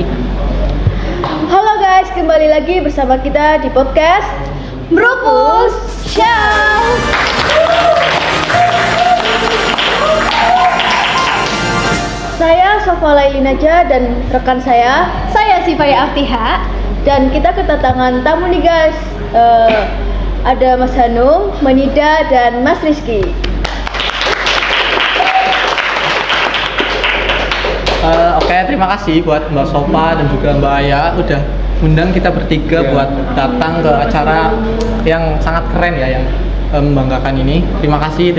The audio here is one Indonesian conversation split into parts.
Autika. Halo guys, kembali lagi bersama kita di podcast Merupus Show. Saya Sofa Laili Naja dan rekan saya Sifaya Aftiha, dan kita kedatangan tamu nih guys. Ada Mas Hanung, Manida, dan Mas Rizky. Oke, terima kasih buat Mbak Sofa dan juga Mbak Aya udah undang kita bertiga buat datang ke acara yang sangat keren ya, yang membanggakan ini. Terima kasih.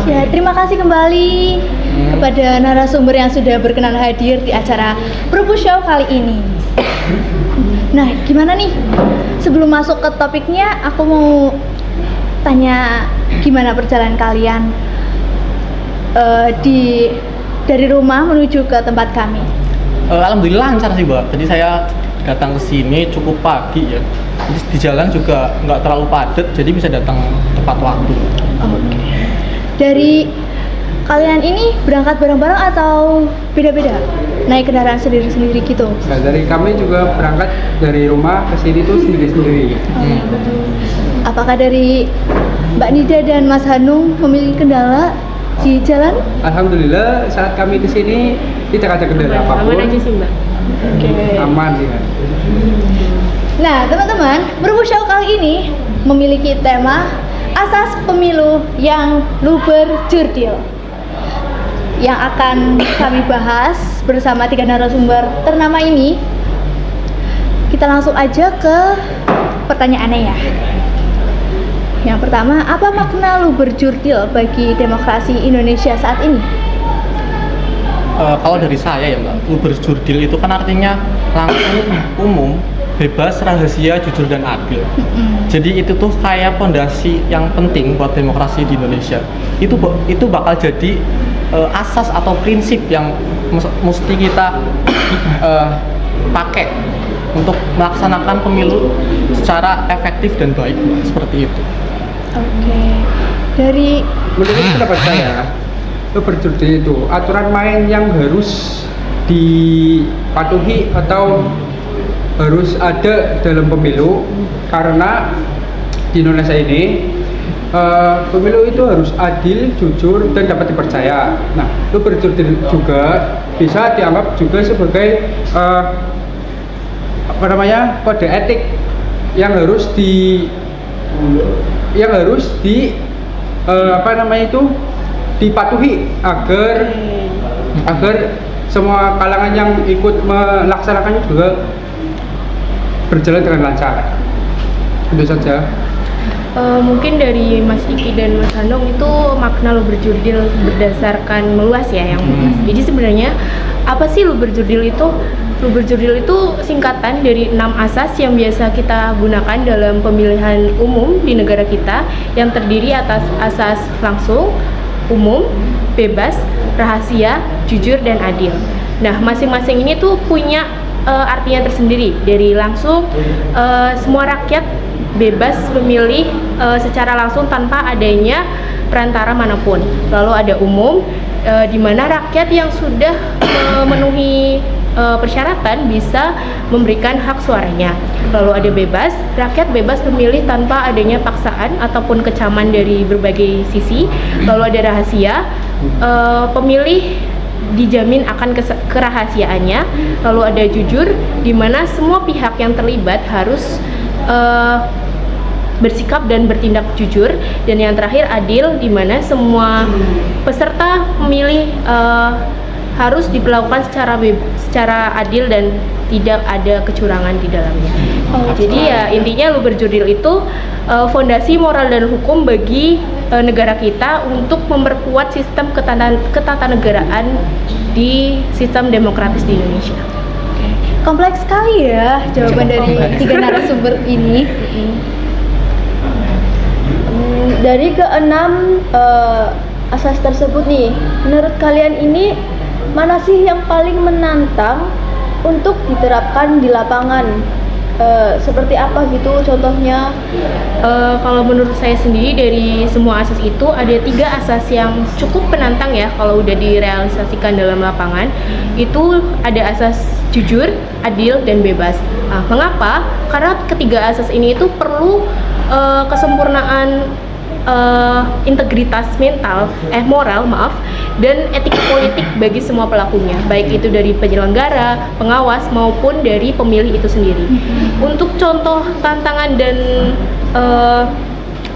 Ya, terima kasih kembali kepada narasumber yang sudah berkenan hadir di acara Merupus Show kali ini. Nah, gimana nih? Sebelum masuk ke topiknya, aku mau tanya gimana perjalanan kalian dari rumah menuju ke tempat kami. Alhamdulillah lancar sih Mbak. Tadi saya datang ke sini cukup pagi ya. Terus di jalan juga nggak terlalu padat, jadi bisa datang tepat waktu. Oke. Dari kalian ini berangkat bareng-bareng atau beda-beda? Naik kendaraan sendiri-sendiri gitu? Nah, dari kami juga berangkat dari rumah ke sini tuh sendiri-sendiri. Apakah dari Mbak Nida dan Mas Hanung memiliki kendala di jalan? Alhamdulillah saat kami ke sini tidak ada kendala apapun. Aman aja sih Mbak. Aman ya. Nah, teman-teman, Merupus Show kali ini memiliki tema Asas Pemilu yang Luber Jurdil, yang akan kami bahas bersama tiga narasumber ternama ini. Kita langsung aja ke pertanyaannya ya. Yang pertama, apa makna luber jurdil bagi demokrasi Indonesia saat ini? Kalau dari saya ya Mbak, luber jurdil itu kan artinya langsung, umum, bebas, rahasia, jujur, dan adil. Jadi itu tuh kayak pondasi yang penting buat demokrasi di Indonesia. Itu bakal jadi asas atau prinsip yang mesti kita pakai untuk melaksanakan pemilu secara efektif dan baik, seperti itu. Oke. Dari Menurut pendapat saya, berjurdil itu aturan main yang harus dipatuhi atau harus ada dalam pemilu, karena di Indonesia ini pemilu itu harus adil, jujur, dan dapat dipercaya. Nah, itu berjurdil juga bisa dianggap juga sebagai kode etik yang harus dipatuhi agar semua kalangan yang ikut melaksanakannya juga berjalan dengan lancar. Itu saja. Mungkin dari Mas Iki dan Mas Hanung itu makna luber jurdil berdasarkan meluas ya, yang meluas. Jadi sebenarnya apa sih luber jurdil itu? Luber jurdil itu singkatan dari 6 asas yang biasa kita gunakan dalam pemilihan umum di negara kita, yang terdiri atas asas langsung, umum, bebas, rahasia, jujur, dan adil. Nah, masing-masing ini tuh punya artinya tersendiri. Dari langsung, semua rakyat bebas memilih secara langsung tanpa adanya perantara manapun. Lalu ada umum, di mana rakyat yang sudah memenuhi persyaratan bisa memberikan hak suaranya. Lalu ada bebas, rakyat bebas memilih tanpa adanya paksaan ataupun kecaman dari berbagai sisi. Lalu ada rahasia, pemilih dijamin akan kerahasiaannya. Lalu ada jujur, di mana semua pihak yang terlibat harus bersikap dan bertindak jujur. Dan yang terakhir adil, di mana semua peserta pemilih harus diperlakukan secara adil dan tidak ada kecurangan di dalamnya. Jadi ya intinya luber jurdil itu fondasi moral dan hukum bagi negara kita untuk memperkuat sistem ketatanegaraan di sistem demokratis di Indonesia. kompleks sekali ya jawaban dari tiga narasumber ini. Dari keenam asas tersebut nih, menurut kalian ini mana sih yang paling menantang untuk diterapkan di lapangan? seperti apa gitu contohnya? Kalau menurut saya sendiri dari semua asas itu ada 3 asas yang cukup penantang ya kalau udah direalisasikan dalam lapangan. Itu ada asas jujur, adil, dan bebas. Nah, mengapa? Karena ketiga asas ini itu perlu kesempurnaan integritas moral dan etika politik bagi semua pelakunya, baik itu dari penyelenggara, pengawas maupun dari pemilih itu sendiri. Untuk contoh tantangan dan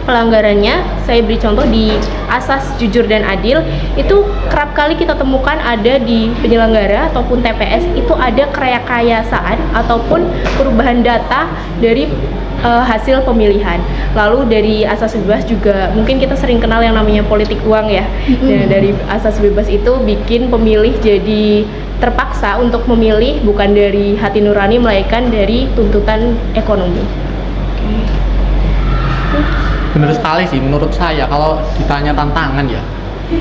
pelanggarannya, saya beri contoh di asas jujur dan adil. Itu kerap kali kita temukan ada di penyelenggara ataupun TPS, itu ada kerekayasaan ataupun perubahan data dari hasil pemilihan. Lalu dari asas bebas juga mungkin kita sering kenal yang namanya politik uang ya. Dan dari asas bebas itu bikin pemilih jadi terpaksa untuk memilih bukan dari hati nurani melainkan dari tuntutan ekonomi. Bener sekali sih menurut saya. Kalau ditanya tantangan ya,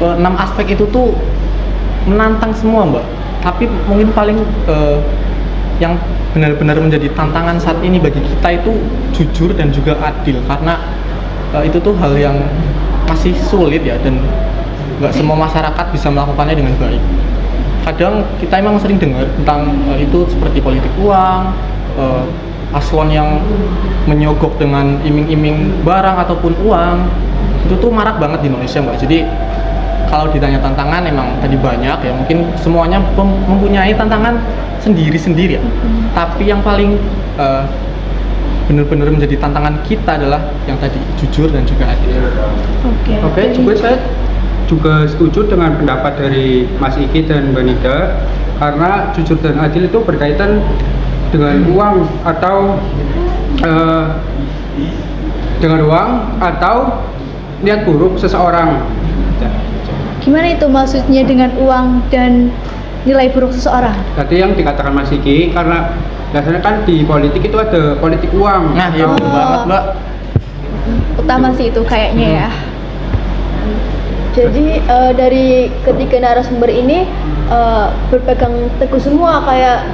6 aspek itu tuh menantang semua Mbak. Tapi mungkin paling yang benar-benar menjadi tantangan saat ini bagi kita itu jujur dan juga adil, karena itu tuh hal yang masih sulit ya, dan nggak semua masyarakat bisa melakukannya dengan baik. Kadang kita emang sering dengar tentang itu seperti politik uang, paslon yang menyogok dengan iming-iming barang ataupun uang. Itu tuh marak banget di Indonesia Mbak. Jadi kalau ditanya tantangan emang tadi banyak ya, mungkin semuanya mempunyai tantangan sendiri-sendiri ya. Tapi yang paling benar-benar menjadi tantangan kita adalah yang tadi jujur dan juga adil. Oke, juga saya juga setuju dengan pendapat dari Mas Iki dan Mbak Nida, karena jujur dan adil itu berkaitan dengan uang atau niat buruk seseorang. Gimana itu maksudnya dengan uang dan nilai buruk seseorang? Tadi yang dikatakan Mas Iki, karena biasanya kan di politik itu ada politik uang. Nah, ya betul banget Mbak. Utama sih itu kayaknya ya. Jadi dari ketiga narasumber ini berpegang teguh semua, kayak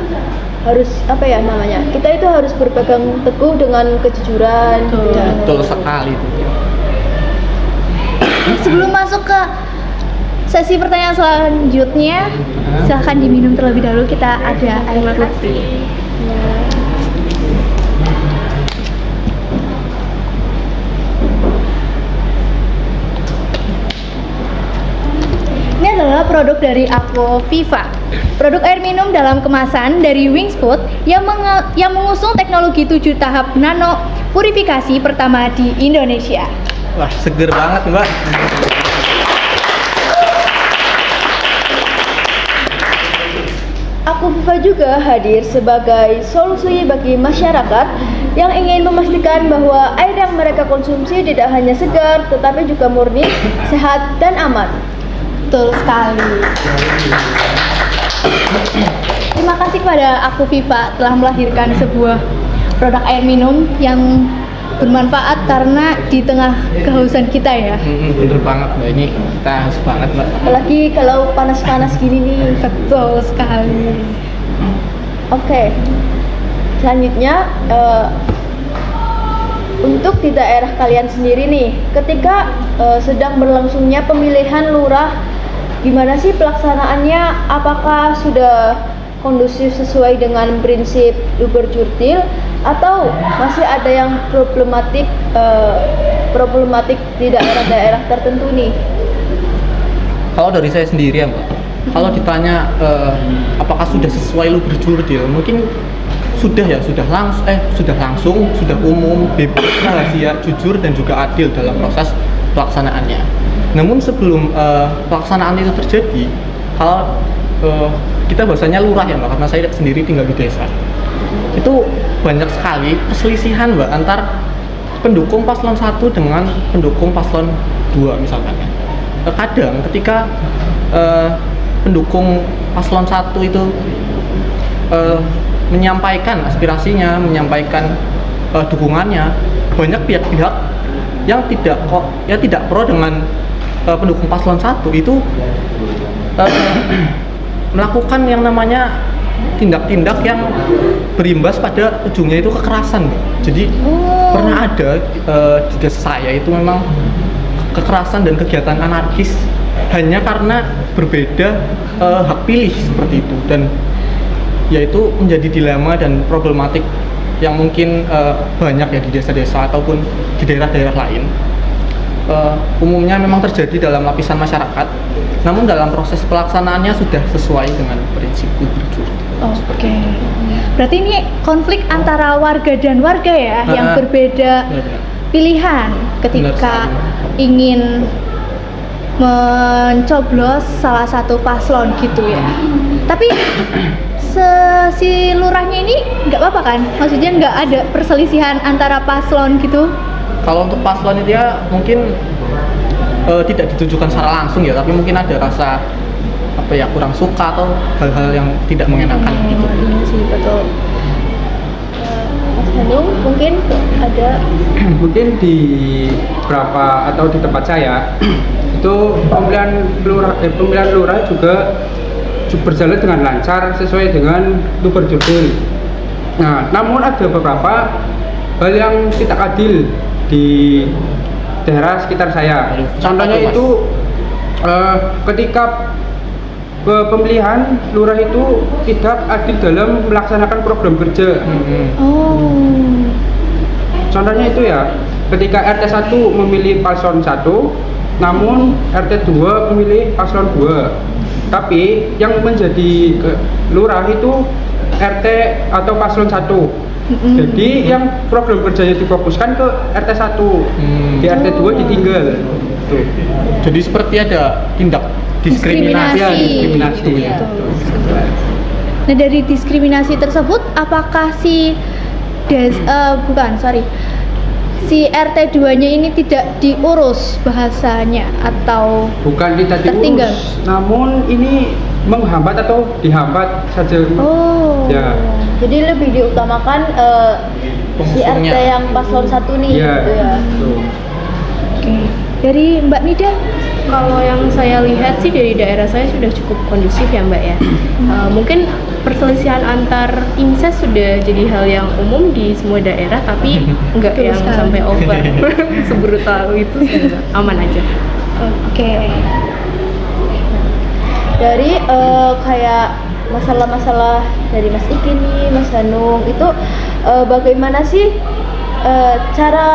harus apa ya namanya? Kita itu harus berpegang teguh dengan kejujuran. Betul sekali itu. Sebelum masuk ke sesi pertanyaan selanjutnya, silahkan diminum terlebih dahulu. Kita ada air putih. Ini adalah produk dari Aquaviva, produk air minum dalam kemasan dari Wings Food yang mengusung teknologi 7 tahap nano purifikasi pertama di Indonesia. Wah, seger banget Mbak. Aquaviva juga hadir sebagai solusi bagi masyarakat yang ingin memastikan bahwa air yang mereka konsumsi tidak hanya segar, tetapi juga murni, sehat, dan aman. Betul sekali. Terima kasih kepada Aquaviva telah melahirkan sebuah produk air minum yang bermanfaat karena di tengah kehausan kita ya. Bener banget Mbak, ini kita haus banget Mbak. Apalagi kalau panas-panas gini nih. Betul sekali. Oke. Selanjutnya untuk di daerah kalian sendiri nih, ketika sedang berlangsungnya pemilihan lurah, gimana sih pelaksanaannya? Apakah sudah kondusif sesuai dengan prinsip luber jurdil atau masih ada yang problematik di daerah-daerah tertentu nih? Kalau dari saya sendiri ya Mbak, kalau ditanya apakah sudah sesuai luber jurdil, mungkin sudah langsung, sudah umum, bebas, rahasia, jujur dan juga adil dalam proses pelaksanaannya. Namun sebelum pelaksanaan itu terjadi, kalau kita bahasanya lurah ya Mbak, karena saya sendiri tinggal di desa, itu banyak sekali perselisihan Mbak antar pendukung paslon 1 dengan pendukung paslon 2 misalkan ya. Kadang ketika pendukung paslon 1 itu menyampaikan aspirasinya, menyampaikan dukungannya, banyak pihak-pihak yang tidak pro dengan pendukung paslon 1 itu melakukan yang namanya tindak-tindak yang berimbas pada ujungnya itu kekerasan, Mbak. Jadi pernah ada di desa saya itu memang kekerasan dan kegiatan anarkis hanya karena berbeda hak pilih seperti itu, dan yaitu menjadi dilema dan problematik yang mungkin banyak ya di desa-desa ataupun di daerah-daerah lain. Umumnya memang terjadi dalam lapisan masyarakat, namun dalam proses pelaksanaannya sudah sesuai dengan prinsip berjurdir. Oke. Berarti ini konflik antara warga dan warga ya, yang berbeda Benar-benar. pilihan ketika ingin mencoblos salah satu paslon gitu ya. Tapi si lurahnya ini nggak apa-apa kan? Maksudnya nggak ada perselisihan antara paslon gitu? Kalau untuk paslon itu ya mungkin tidak ditujukan secara langsung ya, tapi mungkin ada rasa apa ya, kurang suka atau hal-hal yang tidak mengenakan gitu. Iya sih, betul. Mas Hanung mungkin ada Mungkin di berapa atau di tempat saya itu pemilihan lurah juga berjalan dengan lancar sesuai dengan luber jurdil. Nah, namun ada beberapa hal yang tidak adil di daerah sekitar saya. Contohnya itu ketika pemilihan lurah itu tidak adil dalam melaksanakan program kerja. Contohnya itu ya, ketika RT 1 memilih paslon 1, namun RT 2 memilih paslon 2. Tapi yang menjadi lurah itu RT atau paslon 1. Jadi yang program kerjanya difokuskan ke RT 1, di RT 2 ditinggal. Tuh. Jadi seperti ada tindak diskriminasi. Diskriminasi. Ya, diskriminasi. Iya. Nah, dari diskriminasi tersebut apakah si si RT 2-nya ini tidak diurus bahasanya atau Bukan tidak tertinggal? diurus, namun ini menghambat atau dihambat saja. Ya. Jadi lebih diutamakan si RT Pengusungnya. yang paslon 1 nih Iya. gitu ya. Tuh. Oke. Dari Mbak Nida? Kalau yang saya lihat sih dari daerah saya sudah cukup kondusif ya Mbak ya. Mungkin perselisihan antar timses sudah jadi hal yang umum di semua daerah, tapi enggak Betul yang sekali. sampai over sebrutal itu sih, Mbak. Aman aja. Oke. Dari kayak masalah-masalah dari Mas Iki nih, Mas Hanung itu bagaimana sih cara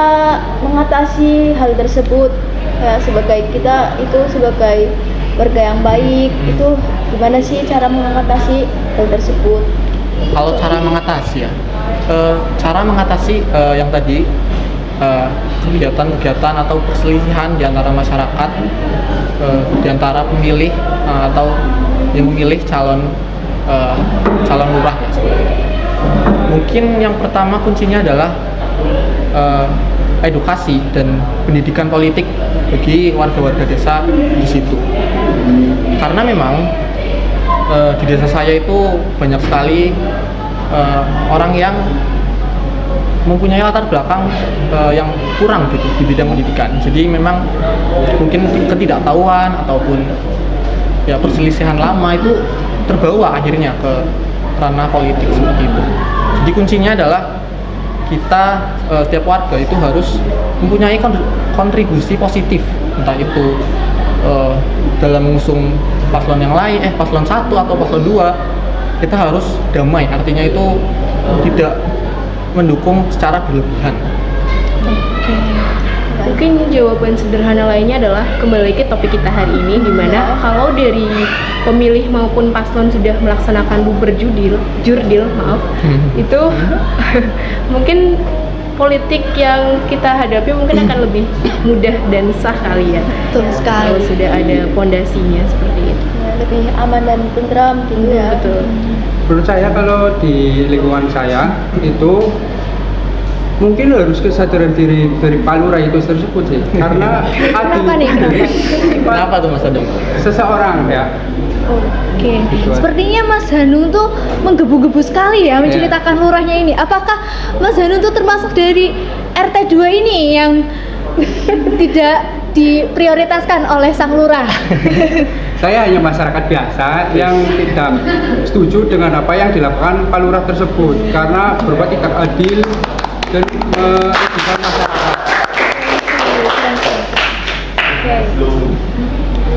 mengatasi hal tersebut? Kayak sebagai kita itu sebagai warga yang baik itu gimana sih cara mengatasi hal tersebut? Kalau cara mengatasi ya, cara mengatasi yang tadi kegiatan-kegiatan atau perselisihan di antara masyarakat, di antara pemilih atau yang memilih calon lurah ya seperti itu. Mungkin yang pertama kuncinya adalah edukasi dan pendidikan politik bagi warga-warga desa di situ. Karena memang di desa saya itu banyak sekali orang yang mempunyai latar belakang yang kurang gitu di bidang pendidikan. Jadi memang mungkin ketidaktahuan ataupun ya perselisihan lama itu terbawa akhirnya ke ranah politik seperti itu. Jadi kuncinya adalah kita setiap warga itu harus mempunyai kontribusi positif, entah itu dalam mengusung paslon yang lain, paslon 1 atau paslon 2, kita harus damai, artinya itu tidak mendukung secara berlebihan. Mungkin jawaban sederhana lainnya adalah kembali ke topik kita hari ini, di mana kalau dari pemilih maupun paslon sudah melaksanakan jurdil, itu mungkin politik yang kita hadapi mungkin akan lebih mudah dan sah kali ya. Betul sekali. Kalau sudah ada pondasinya seperti itu. Ya, lebih aman dan tentram gitu ya. Betul. Menurut saya kalau di lingkungan saya itu mungkin harus kesadaran diri dari Pak Lurah itu tersebut sih, karena Kenapa nih? Kenapa tuh Mas Adong? seseorang ya. Oke. Gitu. Sepertinya Mas Hanung tuh menggebu-gebu sekali ya menceritakan lurahnya ini. Apakah Mas Hanung tuh termasuk dari RT 2 ini yang tidak diprioritaskan oleh sang lurah? Saya hanya masyarakat biasa yang tidak setuju dengan apa yang dilakukan Pak Lurah tersebut karena berbuat tidak adil dan merugikan masyarakat.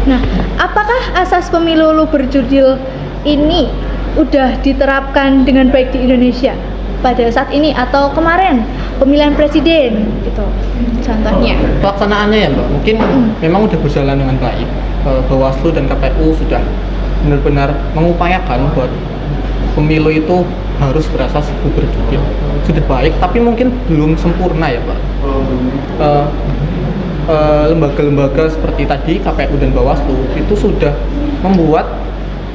Nah, apakah asas pemilu luber jurdil ini udah diterapkan dengan baik di Indonesia pada saat ini atau kemarin pemilihan presiden gitu contohnya? Pelaksanaannya ya Mbak, mungkin memang udah berjalan dengan baik. Bawaslu dan KPU sudah benar-benar mengupayakan buat pemilu itu harus berasas luber jurdil. Sudah baik, tapi mungkin belum sempurna ya Pak. Lembaga-lembaga seperti tadi KPU dan Bawaslu itu sudah membuat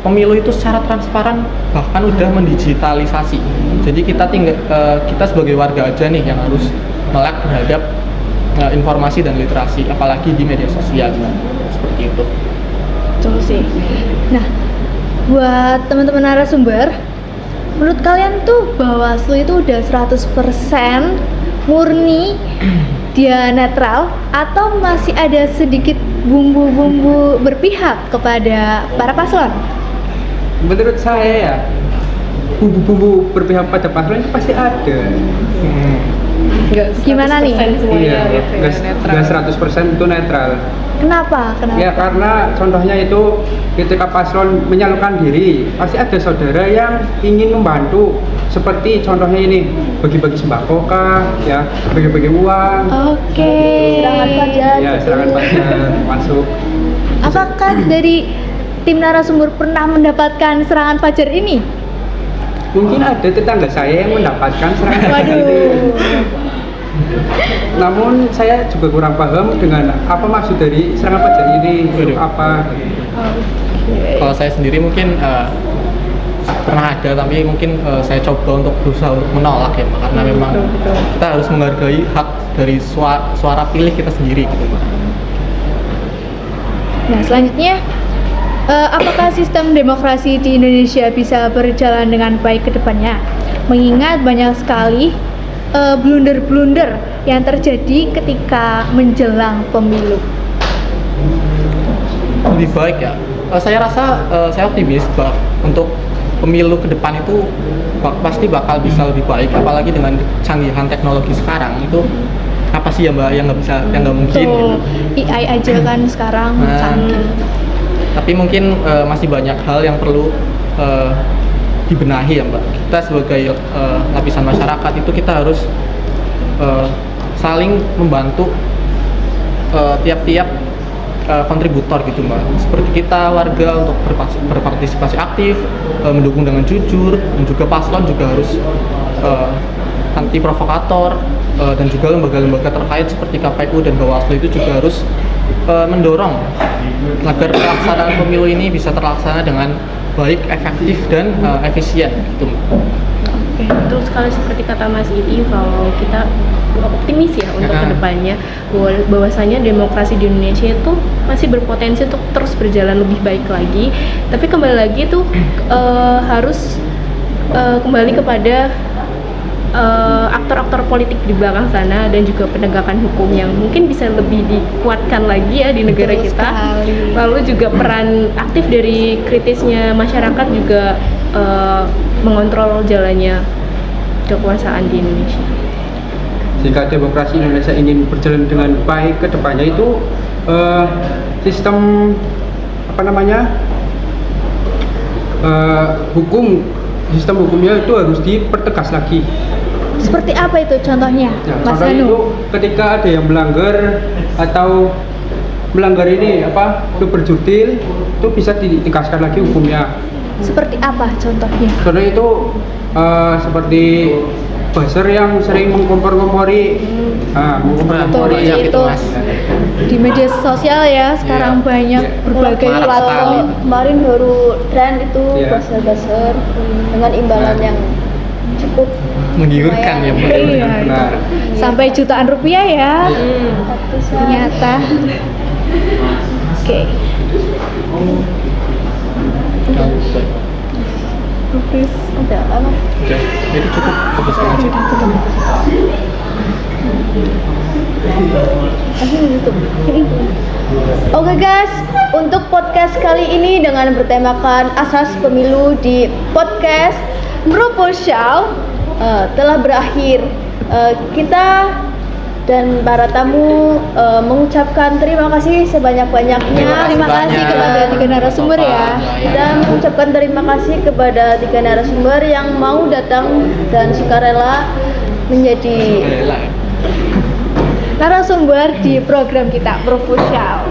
pemilu itu secara transparan, bahkan udah mendigitalisasi. Jadi kita sebagai warga aja nih yang harus melek terhadap informasi dan literasi, apalagi di media sosial seperti itu. Betul sih. Nah, buat teman-teman narasumber, menurut kalian tuh Bawaslu itu udah 100% murni dia netral atau masih ada sedikit bumbu-bumbu berpihak kepada para paslon? Menurut saya ya, bumbu-bumbu berpihak pada paslon itu pasti ada. Gimana nih? Semuanya gitu ya, netral. Nggak 100% itu netral. Kenapa? Ya karena contohnya itu ketika paslon menyalurkan diri, pasti ada saudara yang ingin membantu. Seperti contohnya ini, bagi-bagi sembako kah, ya, bagi-bagi uang. Oke. Serangan fajar. Ya, serangan fajar masuk. Apakah dari tim narasumber pernah mendapatkan serangan fajar ini? Mungkin ada tetangga saya yang mendapatkan serangan fajar ini. Waduh. Namun saya juga kurang paham dengan apa maksud dari serangan fajar ini, untuk apa. Kalau saya sendiri mungkin pernah ada, tapi mungkin saya coba untuk berusaha untuk menolak ya Mbak, karena memang kita harus menghargai hak dari suara pilih kita sendiri gitu Mbak. Nah, selanjutnya apakah sistem demokrasi di Indonesia bisa berjalan dengan baik ke depannya? Mengingat banyak sekali blunder-blunder yang terjadi ketika menjelang pemilu. Lebih baik ya. Saya rasa saya optimis Mbak, untuk pemilu ke depan itu pasti bakal bisa lebih baik, apalagi dengan kecanggihan teknologi sekarang itu apa sih ya Mbak yang nggak bisa, yang nggak mungkin Tuh, gitu. AI aja kan sekarang canggih. Tapi mungkin masih banyak hal yang perlu dibenahi ya Mbak. Kita sebagai lapisan masyarakat itu kita harus saling membantu tiap-tiap kontributor gitu Mbak. Seperti kita warga untuk berpartisipasi aktif, mendukung dengan jujur, dan juga paslon juga harus anti provokator, dan juga lembaga-lembaga terkait seperti KPU dan Bawaslu itu juga harus mendorong agar pelaksanaan pemilu ini bisa terlaksana dengan baik, efektif, dan efisien gitu. Oke, betul sekali seperti kata Mas Iti, kalau kita optimis ya untuk kedepannya bahwasanya demokrasi di Indonesia itu masih berpotensi untuk terus berjalan lebih baik lagi. Tapi kembali lagi tuh harus kembali kepada aktor-aktor politik di belakang sana dan juga penegakan hukum yang mungkin bisa lebih dikuatkan lagi ya di negara Betul kita. sekali. Lalu juga peran aktif dari kritisnya masyarakat juga mengontrol jalannya kekuasaan di Indonesia. Jika demokrasi Indonesia ingin berjalan dengan baik ke depannya itu sistem sistem hukumnya itu harus dipertegas lagi. Seperti apa itu contohnya, Ya, Mas contohnya itu Anu? ketika ada yang melanggar atau melanggar ini luber jurdil itu bisa ditegaskan lagi hukumnya. Seperti apa contohnya? Contohnya itu seperti buzzer yang sering mengkompor-kompori, mengkompor-kompori Banyak itu itu Mas. di media sosial ya sekarang Iya. banyak Iya. berbagai Marak sekali. platform. Kemarin baru tren itu Iya. buzzer-buzzer dengan imbalan Nah. yang cukup Menggiurkan ya Mbak. Iya. Benar. Sampai jutaan rupiah ya ternyata. Oke. Terus ada apa? Oke, jadi cukup sekian aja. Oke guys, untuk podcast kali ini dengan bertemakan asas pemilu di podcast Proposal telah berakhir. Kita dan para tamu mengucapkan terima kasih sebanyak-banyaknya. Terima kasih banyak. kepada tiga narasumber ya. Kita mengucapkan terima kasih kepada tiga narasumber yang mau datang dan sukarela menjadi narasumber di program kita Proposal.